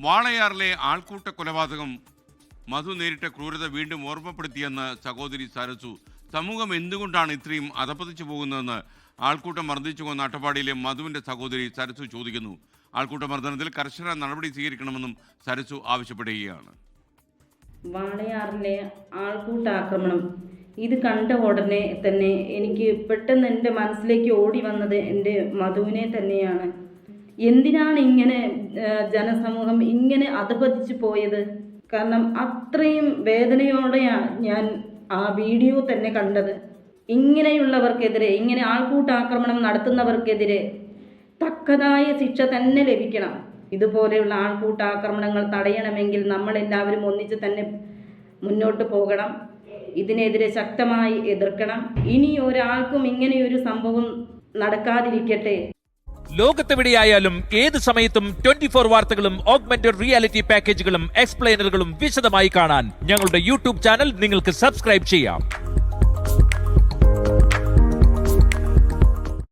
വാളയാറിലെ ആൾക്കൂട്ട കൊലപാതകം മധു നേരിട്ട ക്രൂരത വീണ്ടും ഓർമ്മപ്പെടുത്തിയെന്ന് സഹോദരി സരസു. സമൂഹം എന്തുകൊണ്ടാണ് ഇത്രയും അധപ്പതിച്ചു പോകുന്നതെന്ന് ആൾക്കൂട്ടം മർദ്ദിച്ചു കൊന്ന അട്ടപ്പാടിയിലെ മധുവിന്റെ സഹോദരി സരസു ചോദിക്കുന്നു. ആൾക്കൂട്ട മർദ്ദനത്തിൽ കർശന നടപടി സ്വീകരിക്കണമെന്നും സരസു ആവശ്യപ്പെടുകയാണ്. വാളയാറിലെ ആൾക്കൂട്ടാക്രമണം ഇത് കണ്ട ഉടനെ തന്നെ എനിക്ക് പെട്ടെന്ന് എൻ്റെ മനസ്സിലേക്ക് ഓടി വന്നത് എൻ്റെ മധുവിനെ തന്നെയാണ്. എന്തിനാണ് ഇങ്ങനെ ജനസമൂഹം ഇങ്ങനെ അധപതിച്ചു പോയത്? കാരണം അത്രയും വേദനയോടെയാണ് ഞാൻ ആ വീഡിയോ തന്നെ കണ്ടത്. ഇങ്ങനെയുള്ളവർക്കെതിരെ, ഇങ്ങനെ ആൾക്കൂട്ടാക്രമണം നടത്തുന്നവർക്കെതിരെ തക്കതായ ശിക്ഷ തന്നെ ലഭിക്കണം. ഇതുപോലെയുള്ള ആൾക്കൂട്ടാക്രമണങ്ങൾ തടയണമെങ്കിൽ നമ്മളെല്ലാവരും ഒന്നിച്ച് തന്നെ മുന്നോട്ട് പോകണം. ഇതിനെതിരെ ശക്തമായി എതിർക്കണം. ഇനി ഒരാൾക്കും ഇങ്ങനെയൊരു സംഭവം നടക്കാതിരിക്കട്ടെ. ലോകത്തെവിടെയായാലും ഏത് സമയത്തും 24 വാർത്തകളും ഓഗ്മെന്റഡ് റിയാലിറ്റി പാക്കേജുകളും എക്സ്പ്ലെയിനറുകളും വിശദമായി കാണാൻ ഞങ്ങളുടെ യൂട്യൂബ് ചാനൽ നിങ്ങൾക്ക് സബ്സ്ക്രൈബ് ചെയ്യാം.